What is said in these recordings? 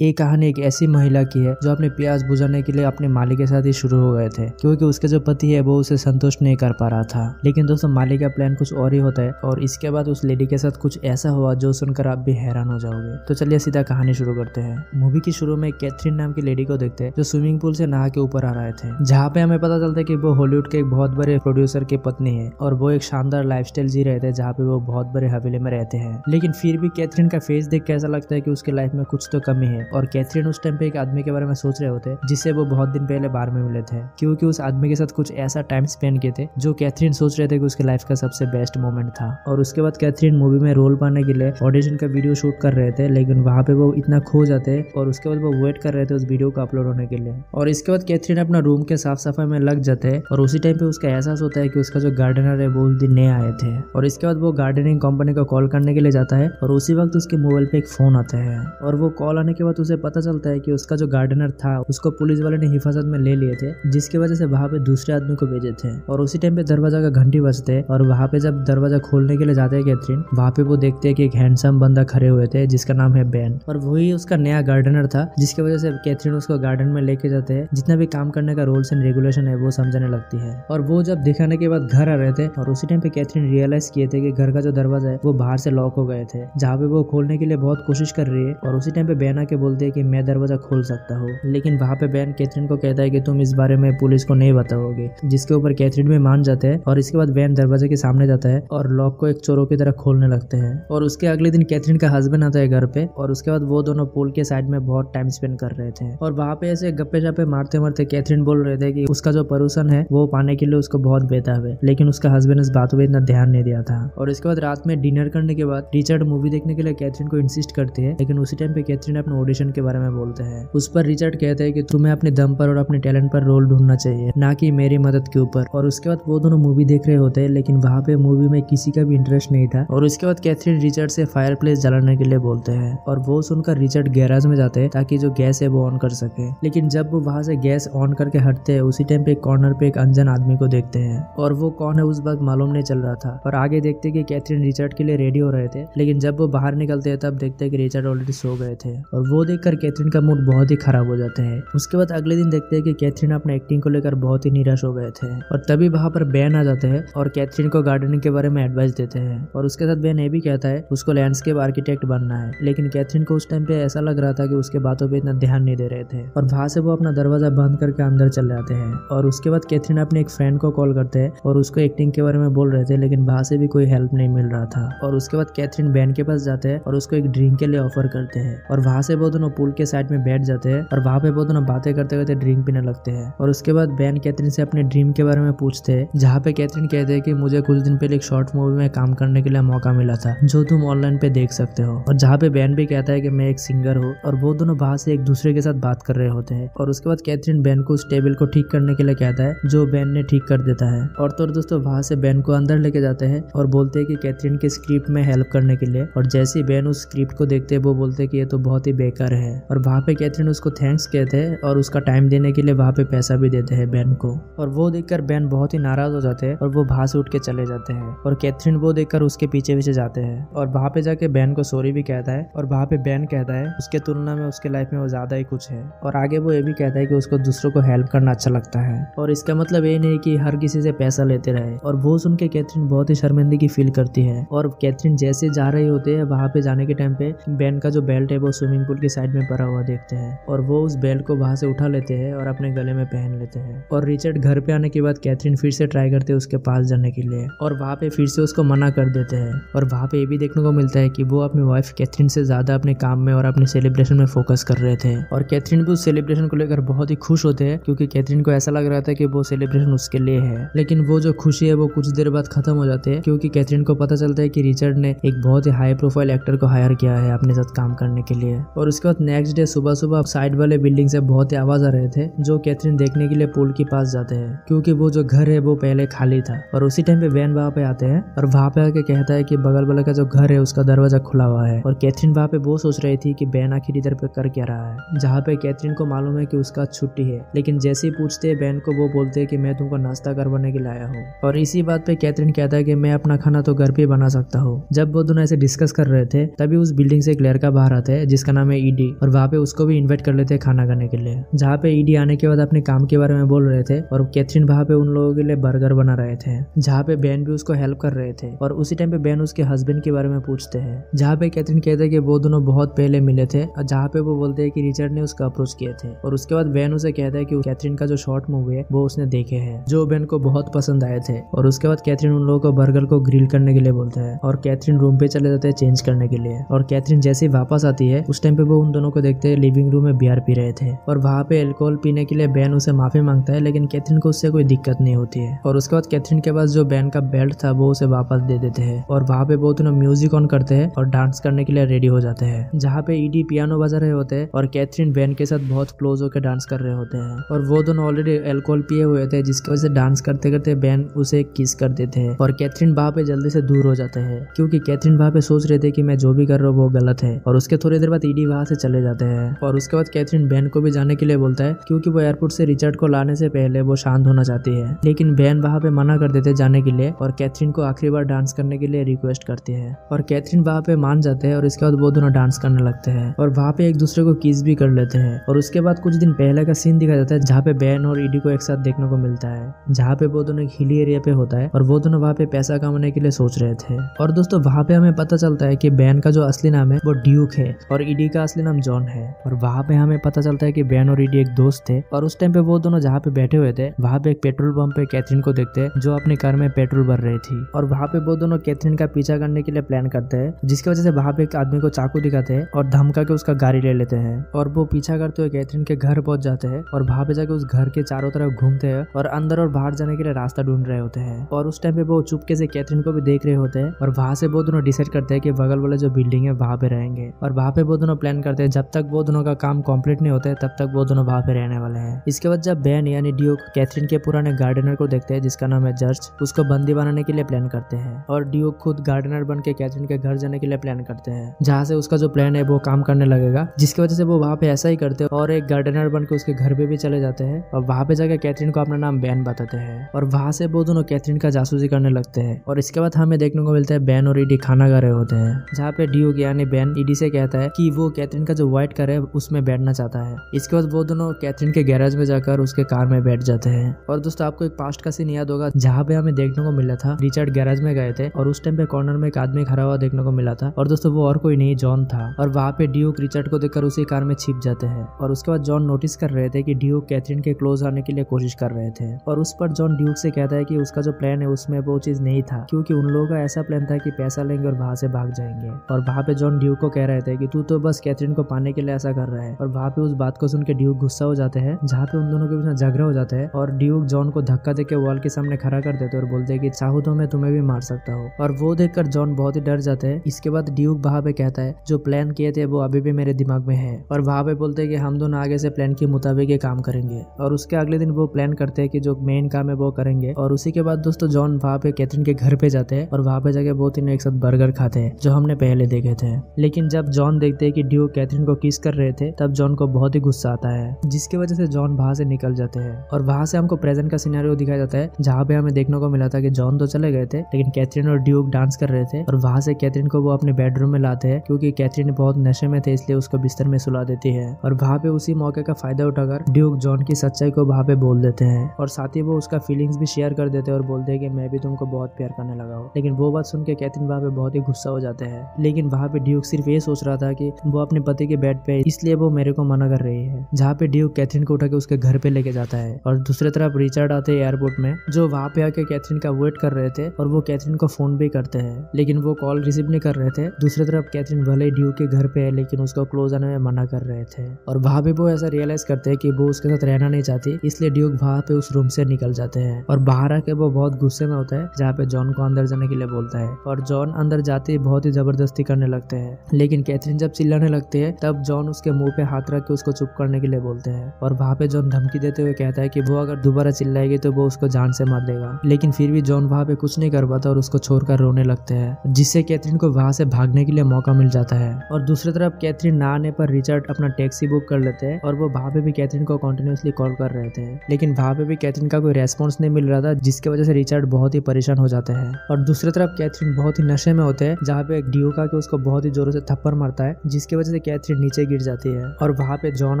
ये कहानी एक ऐसी महिला की है जो अपने प्यास बुझाने के लिए अपने मालिक के साथ ही शुरू हो गए थे, क्योंकि उसके जो पति है वो उसे संतुष्ट नहीं कर पा रहा था। लेकिन दोस्तों मालिक का प्लान कुछ और ही होता है और इसके बाद उस लेडी के साथ कुछ ऐसा हुआ जो सुनकर आप भी हैरान हो जाओगे। तो चलिए सीधा कहानी शुरू करते हैं। मूवी की शुरू में कैथरीन नाम की लेडी को देखते हैं जो स्विमिंग पूल से नहा के ऊपर आ रहे थे, जहाँ पे हमें पता चलता है कि वो हॉलीवुड के एक बहुत बड़े प्रोड्यूसर की पत्नी है और वो एक शानदार लाइफस्टाइल जी रहे थे जहाँ पे वो बहुत बड़े हवेली में रहते हैं। लेकिन फिर भी कैथरीन का फेस देख के ऐसा लगता है कि उसकी लाइफ में कुछ तो कमी है और कैथरीन उस टाइम पे एक आदमी के बारे में सोच रहे होते जिससे वो बहुत दिन पहले बार में मिले थे, क्योंकि उस आदमी के साथ कुछ ऐसा टाइम स्पेंड किए थे जो कैथरीन सोच रहे थे कि उसके लाइफ का सबसे बेस्ट मोमेंट था। और उसके बाद कैथरीन मूवी में रोल पाने के लिए ऑडिशन का वीडियो शूट कर रहे थे, लेकिन वहाँ पे वो इतना खो जाते और उसके बाद वो वेट कर रहे थे उस वीडियो को अपलोड होने के लिए। और इसके बाद कैथरीन अपना रूम के साफ सफाई में लग जाते हैं और उसी टाइम पे उसका एहसास होता है कि उसका जो गार्डनर है वो उस दिन नए आए थे। और इसके बाद वो गार्डनिंग कंपनी को कॉल करने के लिए जाता है और उसी वक्त उसके मोबाइल पे एक फोन आता है और वो कॉल आने के बाद उसे पता चलता है कि उसका जो गार्डनर था उसको पुलिस वाले ने हिफाजत में ले लिए थे, जिसकी वजह से वहाँ पे दूसरे आदमी को भेजे थे। और उसी टाइम पे दरवाजा का घंटी बजते है और वहाँ पे जब दरवाजा खोलने के लिए जाते हैं कैथरीन, वहाँ पे वो देखते हैं कि एक हैंडसम बंदा खड़े हुए थे जिसका नाम है बेन, और वही उसका नया गार्डनर था, जिसकी वजह से कैथरीन उसको गार्डन में लेके जाते हैं। जितना भी काम करने का रूल्स एंड रेगुलेशन है वो समझने लगती है। और वो जब दिखाने के बाद घर आ रहे थे और उसी टाइम पे कैथरीन रियलाइज किए थे कि घर का जो दरवाजा है वो बाहर से लॉक हो गए थे, जहाँ पे वो खोलने के लिए बहुत कोशिश कर रही है। और उसी टाइम पे बेन आके बोलते हैं कि मैं दरवाजा खोल सकता हूँ, लेकिन वहाँ पे बेन कैथरीन को कहता है कि तुम इस बारे में पुलिस को नहीं बताओगे, जिसके ऊपर कैथरीन भी मान जाते हैं। और इसके बाद बेन दरवाजे के सामने जाता है और लॉक को एक चोरों की तरह खोलने लगते हैं। और उसके अगले दिन कैथरीन का हस्बैंड आता है घर पे और उसके बाद वो दोनों पूल के साइड में बहुत टाइम स्पेंड कर रहे थे। और वहाँ पे ऐसे गप्पे शप्पे मारते मारते कैथरीन बोल रहे थे कि उसका जो परोसन है वो पाने के लिए उसको बहुत बेताब है, लेकिन उसका हस्बैंड इस बातों पे इतना ध्यान नहीं दिया था। और इसके बाद रात में डिनर करने के बाद रिचर्ड मूवी देखने के लिए कैथरीन को इंसिस्ट करते हैं, लेकिन उसी टाइम पे कैथरीन अपने ऑडिशन के बारे में बोलते हैं। उस पर रिचर्ड कहते हैं कि तुम्हें अपने दम पर और अपने टैलेंट पर रोल ढूंढना चाहिए, ना कि मेरी मदद के ऊपर। और उसके बाद वो दोनों मूवी देख रहे होते हैं, लेकिन वहाँ पे मूवी में किसी का भी इंटरेस्ट नहीं था। और उसके बाद कैथरीन रिचर्ड से फायर प्लेस जलाने के लिए बोलते हैं और वो सुनकर रिचर्ड गैराज में जाते हैं ताकि जो गैस है वो ऑन कर सके। लेकिन जब वो वहाँ से गैस ऑन करके हटते हैं, उसी टाइम पे कॉर्नर पे एक अनजान आदमी को देखते हैं और वो कौन है उस वक्त मालूम नहीं चल रहा था। और आगे देखते हैं कि कैथरीन रिचर्ड के लिए रेडी हो रहे थे, लेकिन जब वो बाहर निकलते हैं तब देखते हैं कि रिचर्ड ऑलरेडी सो गए थे। और वो देखकर कैथरीन का मूड बहुत ही खराब हो जाता है। उसके बाद अगले दिन देखते हैं कि कैथरीन अपने एक्टिंग को लेकर बहुत ही निराश हो गए थे। और तभी वहाँ पर बेन आ जाते हैं और कैथरीन को गार्डनिंग के बारे में एडवाइस देते हैं। और उसके साथ बेन ये भी कहता है उसको लैंडस्केप आर्किटेक्ट बनना है, लेकिन कैथरीन को उस टाइम पे ऐसा लग रहा था कि उसके बातों पे इतना ध्यान नहीं दे रहे थे। और वहाँ से वो अपना दरवाजा बंद करके अंदर चले जाते हैं। और उसके बाद कैथरीन अपने एक फ्रेंड को कॉल करते हैं और उसको एक्टिंग के बारे में बोल रहे थे, लेकिन वहाँ से भी कोई हेल्प नहीं मिल रहा था। और उसके बाद कैथरीन बेन के पास जाते हैं और उसको एक ड्रिंक के लिए ऑफर करते हैं। और वहाँ से वो दोनों पूल के साइड में बैठ जाते हैं और वहाँ पे वो दोनों बातें करते करते ड्रिंक पीने लगते हैं। और उसके बाद बेन कैथरीन से अपने ड्रीम के बारे में पूछते हैं, जहाँ पे कैथरीन कहते हैं कि मुझे कुछ दिन पहले एक शॉर्ट मूवी में काम करने के लिए मौका मिला था जो तुम ऑनलाइन पे देख सकते हो। और जहाँ पे बेन भी कहता है कि मैं एक सिंगर हूँ। और वो दोनों वहाँ से एक दूसरे के साथ बात कर रहे होते हैं। और उसके बाद कैथरीन बेन को उस टेबल को ठीक करने के लिए कहता है, जो बेन ने ठीक कर देता है। और तो दोस्तों वहाँ से बेन को अंदर लेके जाते हैं और बोलते हैं कि कैथरीन के स्क्रिप्ट में हेल्प करने के लिए। और जैसे ही बेन उस स्क्रिप्ट को देखते हैं वो बोलते हैं कि ये तो बहुत ही बेकार है। और वहाँ पे कैथरीन उसको थैंक्स कहते हैं और उसका टाइम देने के लिए वहाँ पे पैसा भी देते हैं बेन को। और वो देखकर बेन बहुत ही नाराज हो जाते हैं और वो वहाँ से उठ के चले जाते हैं। और कैथरीन वो देखकर उसके पीछे पीछे जाते हैं और वहाँ पे जाके बेन को सॉरी भी कहता है। और वहाँ पे बेन कहता है उसके तुलना में उसके लाइफ में वो ज्यादा ही कुछ है। और आगे वो ये भी कहता है कि उसको दूसरों को हेल्प करना अच्छा लगता है और इसका मतलब ये नहीं कि हर किसी से पैसा लेते रहे। और वो सुन के कैथरीन बहुत ही शर्मिंदगी फील करती है। और कैथरीन जैसे जा रही होती है वहाँ पे जाने के टाइम पे बेन का जो बेल्ट है वो स्विमिंग पूल की साइड में पड़ा हुआ देखते हैं और वो उस बेल्ट को वहाँ से उठा लेते हैं और अपने गले में पहन लेते हैं। और रिचर्ड घर पे आने के बाद कैथरीन फिर से ट्राई करते हैं उसके पास जाने के लिए और वहाँ पे फिर से उसको मना कर देते हैं। और वहाँ पे ये भी देखने को मिलता है कि वो अपनी वाइफ कैथरीन से ज्यादा अपने काम में और अपने सेलिब्रेशन में फोकस कर रहे थे। और कैथरीन भी उस सेलिब्रेशन को लेकर बहुत ही खुश होते हैं, क्योंकि कैथरीन को ऐसा लग रहा था कि वो सेलिब्रेशन उसके लिए है। लेकिन वो जो खुशी है वो कुछ देर बाद खत्म हो जाती है, क्योंकि कैथरीन को पता चलता है कि रिचर्ड ने एक बहुत ही हाई प्रोफाइल एक्टर को हायर किया है अपने साथ काम करने के लिए। और उसके बाद नेक्स्ट डे सुबह सुबह साइड वाले बिल्डिंग से बहुत ही आवाज आ रहे थे, जो कैथरीन देखने के लिए पूल के पास जाते हैं, क्योंकि वो जो घर है वो पहले खाली था। और उसी टाइम पे वैन वहाँ पे आते हैं और वहाँ पे आके कहता है कि बगल वाले का जो घर है उसका दरवाजा खुला हुआ है। और कैथरीन वहाँ पे वो सोच रही थी कि बेन आखिर इधर पे कर क्या रहा है, जहाँ पे कैथरीन को मालूम है कि उसका छुट्टी है। लेकिन जैसे ही पूछते हैं बेन को, वो बोलते हैं कि मैं तुमको नाश्ता करवाने के लिए आया हूँ। और इसी बात पे कैथरीन कहता है कि मैं अपना खाना तो घर पे बना सकता हूँ। जब वो दोनों ऐसे डिस्कस कर रहे थे तभी उस बिल्डिंग से एक लड़का बाहर आता है जिसका नाम है ईडी, और वहाँ पे उसको भी इन्वाइट कर लेते हैं खाना खाने के लिए। जहाँ पे ईडी आने के बाद अपने काम के बारे में बोल रहे थे और कैथरीन वहाँ पे उन लोगों के लिए बर्गर बना रहे थे, जहाँ पे बेन भी उसको हेल्प कर रहे थे। और उसी टाइम पे बेन उसके हस्बैंड के बारे में पूछते हैं, जहाँ पे कैथरीन कहते हैं कि वो दोनों बहुत पहले मिले थे, जहाँ पे वो बोलते हैं कि रिचर्ड ने उसका अप्रोच किए थे। और उसके बाद बेन उसे कहता है कि कैथरीन का जो शॉर्ट मूवी है वो उसने देखे हैं, जो बेन को बहुत पसंद आए थे। और उसके बाद कैथरीन उन लोगों को बर्गर को ग्रिल करने के लिए बोलता है और कैथरीन रूम पे चले जाते हैं चेंज करने के लिए। और कैथरीन जैसे ही वापस आती है उस टाइम पे वो उन दोनों को देखते हैं लिविंग रूम में बियर पी रहे थे। और वहाँ पे अल्कोहल पीने के लिए बेन उसे माफी मांगता है, लेकिन कैथरीन को उससे कोई दिक्कत नहीं होती है। और उसके बाद कैथरीन के पास जो बेन का बेल्ट था वो उसे वापस दे देते हैं। और वहाँ पे वो दोनों म्यूजिक ऑन करते हैं और डांस करने के लिए रेडी हो जाते हैं, जहाँ पे ईडी पियानो बजा रहे होते हैं और कैथरीन बेन के साथ बहुत क्लोज होकर डांस कर रहे होते हैं। और वो दोनों ऑलरेडी अल्कोहल पिए हुए थे, जिसकी वजह से डांस करते करते बेन उसे किस कर देते हैं। और कैथरीन वहाँ पे जल्दी से दूर हो जाते हैं, क्योंकि कैथरीन वहाँ पे सोच रहे थे कि मैं जो भी कर रहा हूँ वो गलत है। और उसके थोड़ी देर बाद ईडी वहाँ से चले जाते हैं। और उसके बाद कैथरीन बेन को भी जाने के लिए बोलता है, क्योंकि वो एयरपोर्ट से रिचर्ड को लाने से पहले वो शांत होना चाहती है। लेकिन बेन वहाँ पे मना कर देते जाने के लिए और कैथरीन को आखिरी बार डांस करने के लिए रिक्वेस्ट करती है। और कैथरीन वहाँ पे मान जाते हैं और इसके बाद वो दोनों डांस करने लगते हैं और वहाँ पे एक दूसरे को किस भी कर लेते हैं। और उसके बाद कुछ दिन पहले का सीन दिखाया जाता है, जहाँ पे बेन और ईडी को एक साथ देखने को मिलता है, जहाँ पे वो दोनों हिली एरिया पे होता है और वो दोनों वहाँ पे पैसा कमाने के लिए सोच रहे थे। और दोस्तों वहाँ पे हमें पता चलता है कि बेन का जो असली नाम है वो ड्यूक है और ईडी का असली नाम जॉन है। और वहाँ पे हमें पता चलता है कि बेन और ईडी एक दोस्त थे। और उस टाइम पे वो दोनों जहाँ पे बैठे हुए थे वहाँ पे एक पेट्रोल पंप पे कैथरीन को देखते हैं, जो अपनी कार में पेट्रोल भर रही थी। और वहाँ पे वो दोनों कैथरीन का पीछा करने के लिए प्लान करते हैं, जिसकी वजह से वहाँ पे एक आदमी को चाकू दिखाते हैं और धमका के उसका गाड़ी ले लेते हैं। और वो पीछा करते हुए कैथरीन के घर पहुंच जाते हैं और वहाँ पे जाके उस घर के चारों तरफ घूमते हैं और अंदर और बाहर जाने के लिए रास्ता ढूंढ रहे होते हैं। और उस टाइम पे वो चुपके से कैथरीन को भी देख रहे होते हैं। और वहाँ से वो दोनों डिसाइड करते हैं कि बगल वाले जो बिल्डिंग है वहाँ पे रहेंगे। और वहाँ पे वो दोनों प्लान करते हैं, जब तक वो दोनों का काम कंप्लीट नहीं होता है तब तक वो दोनों वहाँ पे रहने वाले हैं। इसके बाद जब बेन यानी ड्यूक कैथरीन के पुराने गार्डनर को देखते हैं, जिसका नाम है जर्ज, उसको बंदी बनाने के लिए प्लान करते हैं। और ड्यूक खुद गार्डनर बन के कैथरीन के घर जाने के लिए प्लान करते हैं, जहाँ से उसका जो प्लान है वो काम करने लगेगा, जिसकी वजह से वो वहाँ पे ऐसा ही करते हैं और एक गार्डनर बन के उसके घर पे भी चले जाते हैं। और वहाँ पे जाकर कैथरीन को अपना नाम बेन बताते हैं और वहाँ से वो दोनों कैथरीन का जासूसी करने लगते हैं। और इसके बाद हमें देखने को मिलता है बेन और ईडी खाना खा रहे होते हैं, जहाँ पे ड्यूक यानी बेन ईडी से कहता है कि वो कैथरीन का जो व्हाइट कार है उसमें बैठना चाहता है। इसके बाद वो दोनों कैथरीन के गैराज में जाकर उसके कार में बैठ जाते हैं। और दोस्तों आपको एक पास्ट का सीन याद होगा, जहाँ पे हमें देखने को मिला था रिचर्ड गैराज में गए थे और उस टाइम पे कॉर्नर में एक आदमी खड़ा हुआ देखने को मिला था। और दोस्तों वो और कोई नहीं जॉन था। और वहाँ पे ड्यूक रिचर्ड को देखकर उसी कार में छिप जाते हैं। और उसके बाद जॉन नोटिस कर रहे थे कि ड्यूक कैथरीन के क्लोज आने के लिए कोशिश कर रहे थे। और उस पर जॉन ड्यूक से कहता है कि उसका जो प्लान है उसमें वो चीज नहीं था, क्योंकि उन लोगों का ऐसा प्लान था कि पैसा लेंगे और वहाँ से भाग जाएंगे। और वहाँ पे जॉन ड्यूक को कह रहे थे कि तू तो बस कैथरीन को पाने के लिए ऐसा कर रहा है। और वहाँ पे उस बात को सुन के ड्यूक गुस्सा हो जाते हैं, जहाँ पे उन दोनों के बीच में झगड़ा हो जाता है। और ड्यूक जॉन को धक्का देके वॉल के सामने खड़ा कर देते और बोलते हैं कि चाहूँ तो मैं तुम्हें भी मार सकता हूँ। और वो देखकर जॉन बहुत ही डर जाते हैं। इसके बाद ड्यूक वहाँ पे कहता है जो प्लान किए थे वो अभी भी मेरे दिमाग में है। और वहाँ पे बोलते हैं कि हम दोनों आगे से प्लान के मुताबिक ये काम करेंगे। और उसके अगले दिन वो प्लान करते हैं कि जो मेन काम है वो करेंगे। और उसी के बाद दोस्तों जॉन वहाँ पे कैथरीन के घर पे जाते हैं और वहाँ पे जाके वो तीनों एक साथ बर्गर खाते हैं, जो हमने पहले देखे थे। लेकिन जब जॉन देखते हैं कि ड्यूक कैथरीन को किस कर रहे थे, तब जॉन को बहुत ही गुस्सा आता है, जिसकी वजह से जॉन वहाँ से निकल जाते हैं। और वहाँ से हमको प्रेजेंट का सिनेरियो दिखाया जाता है, जहाँ पे हमें देखने को मिला था कि जॉन तो चले गए थे लेकिन कैथरीन और ड्यूक डांस कर रहे थे। और वहाँ से कैथरीन को वो अपने बेडरूम में लाते हैं, क्योंकि कैथरीन बहुत नशे में थे इसलिए उसको बिस्तर में सुला देती है। और वहाँ पे उसी मौके का फायदा उठाकर ड्यूक जॉन की सच्चाई को वहाँ पे बोल देते हैं। और साथ ही वो उसका फीलिंग्स भी शेयर कर देते हैं और बोलते हैं कि मैं भी तुमको बहुत प्यार करने लगा हूँ। लेकिन वो बात सुन के कैथरीन वहाँ पे बहुत ही गुस्सा हो जाते हैं। लेकिन वहाँ पे ड्यूक सिर्फ ये सोच रहा था कि वो अपने पति के बेड पे, इसलिए वो मेरे को मना कर रही है। जहाँ पे ड्यूक कैथरीन को उठा के उसके घर पे लेके जाता है। और दूसरी तरफ रिचर्ड आते हैं एयरपोर्ट में, जो वहाँ पे आके कैथरीन का वेट कर रहे थे। और वो कैथरीन को फोन भी करते हैं, लेकिन वो कॉल रिसीव नहीं कर रहे थे। दूसरी तरफ कैथरीन भले ही ड्यूक के घर पे है लेकिन उसको क्लोज आने में मना कर रहे थे। और वहाँ पे वो ऐसा रियलाइज करते हैं कि वो उसके साथ रहना नहीं चाहती, इसलिए ड्यूक वहाँ पे उस रूम से निकल जाते हैं। और बाहर आके वो बहुत गुस्से में होता है, जहाँ पे जॉन को अंदर जाने के लिए बोलता है। और जॉन अंदर जाते ही बहुत ही जबरदस्ती करने लगते हैं। लेकिन कैथरीन जब चिल्लाने लगती है तब जॉन उसके मुंह पे हाथ रख के उसको चुप करने के लिए बोलते हैं। और वहाँ पे जॉन धमकी देते हुए कहता है कि वो अगर दोबारा चिल्लाएगी तो वो उसको जान से मार देगा। लेकिन फिर भी जॉन वहाँ पे कुछ नहीं कर पाता और उसको छोड़कर रोने लगते हैं, जिससे कैथरीन को वहाँ से भागने के लिए मौका मिल जाता है। और दूसरी तरफ कैथरीन ना आने पर रिचर्ड अपना टैक्सी बुक कर लेते हैं और वो वहाँ पे भी कैथरीन को कंटिन्यूअसली कॉल कर रहे थे। लेकिन वहाँ पे भी कैथरीन का कोई रेस्पॉन्स नहीं मिल रहा था, जिसकी वजह से रिचर्ड बहुत ही परेशान हो जाते हैं। और दूसरी तरफ कैथरीन बहुत ही नशे में होते हैं, जहाँ पे ड्यूक आके उसको बहुत ही जोरों से थप्पड़ मारता है, जिसकी वजह वजह से कैथरीन नीचे गिर जाती है और वहाँ पे जॉन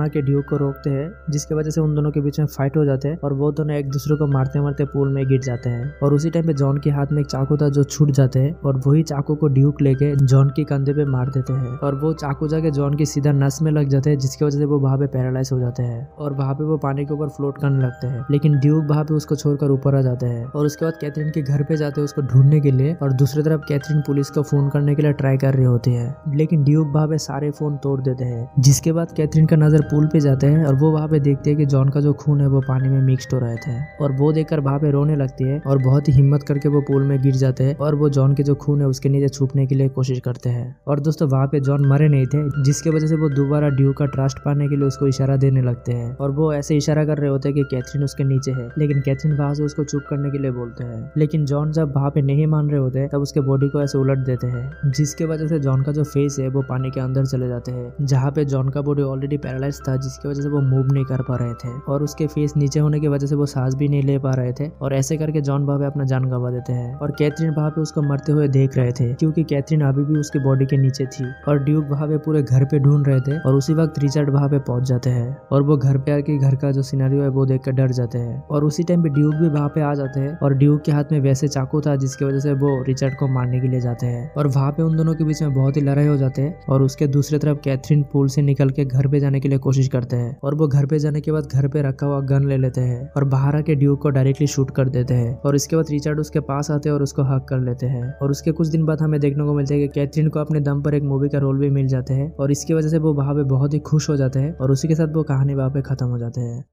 आके ड्यूक को रोकते हैं, जिसकी वजह से उन दोनों के बीच में फाइट हो जाते हैं और वो दोनों एक दूसरे को मारते मारते पूल में गिर जाते हैं। और उसी टाइम पे जॉन के हाथ में एक चाकू था जो छूट जाते हैं और वही चाकू को ड्यूक लेके जॉन के कंधे पे मार देते हैं और वो चाकू जाके जॉन की सीधा नस में लग जाते हैं, जिसकी वजह से वो वहाँ पे पैरालाइज हो जाते हैं और वहाँ पे वो पानी के ऊपर फ्लोट करने लगते हैं। लेकिन ड्यूक वहाँ पे उसको छोड़कर ऊपर आ जाते हैं और उसके बाद कैथरीन के घर पे जाते हैं उसको ढूंढने के लिए। और दूसरी तरफ कैथरीन पुलिस को फोन करने के लिए ट्राई कर रही होती है, लेकिन ड्यूक वहाँ पे सारे फोन तोड़ देते हैं। जिसके बाद कैथरीन का नजर पूल पे जाते हैं और वो वहाँ पे देखते हैं कि जॉन का जो खून है वो पानी में मिक्स्ड हो रहे थे और वो देखकर वहाँ पे रोने लगती है और बहुत ही हिम्मत करके वो पूल में गिर जाते हैं और वो जॉन के जो खून है उसके नीचे छुपने के लिए कोशिश करते हैं। और दोस्तों वहाँ पे जॉन मरे नहीं थे, जिसकी वजह से वो दोबारा ड्यूक का ट्रस्ट पाने के लिए उसको इशारा देने लगते हैं और वो ऐसे इशारा कर रहे होते हैं कि कैथरीन उसके नीचे है, लेकिन कैथरीन वहाँ से उसको चुप करने के लिए बोलते हैं। लेकिन जॉन जब वहाँ पे नहीं मान रहे होते तब उसके बॉडी को ऐसे उलट देते हैं, जिसकी वजह से जॉन का जो फेस है वो पानी के अंदर चले जाते हैं, जहाँ पे जॉन का बॉडी ऑलरेडी पैरालाइज था, जिसकी वजह से वो मूव नहीं कर पा रहे थे और उसके फेस नीचे होने की वजह से वो सांस भी नहीं ले पा रहे थे। और ऐसे करके जॉन वहाँ पे अपना जान गंवा देते हैं और कैथरीन वहाँ पे उसको मरते हुए देख रहे थे, क्योंकि कैथरीन अभी भी उसके बॉडी के नीचे थी और ड्यूक वहाँ पे पूरे घर पे ढूंढ रहे थे। और उसी वक्त रिचर्ड वहाँ पे पहुंच जाते हैं और वो घर पे आके घर का जो सिनेरियो है वो देख कर डर जाते हैं और उसी टाइम पे ड्यूक भी वहाँ पे आ जाते हैं और ड्यूक के हाथ में वैसे चाकू था जिसकी वजह से वो रिचर्ड को मारने के लिए जाते हैं और वहाँ पे उन दोनों के बीच में बहुत ही लड़ाई हो जाते हैं। और उसके दूसरी तरफ कैथरीन पूल से निकल के घर पे जाने के लिए कोशिश करते हैं और वो घर पे जाने के बाद घर पे रखा हुआ गन ले लेते हैं और बाहर आके ड्यूक को डायरेक्टली शूट कर देते हैं और इसके बाद रिचर्ड उसके पास आते हैं और उसको हक कर लेते हैं। और उसके कुछ दिन बाद हमें देखने को मिलता है कि कैथरीन को अपने दम पर एक मूवी का रोल भी मिल जाते हैं और इसकी वजह से वो वहाँ पे बहुत ही खुश हो जाते हैं और उसी के साथ वो कहानी वहाँ पे खत्म हो जाते हैं।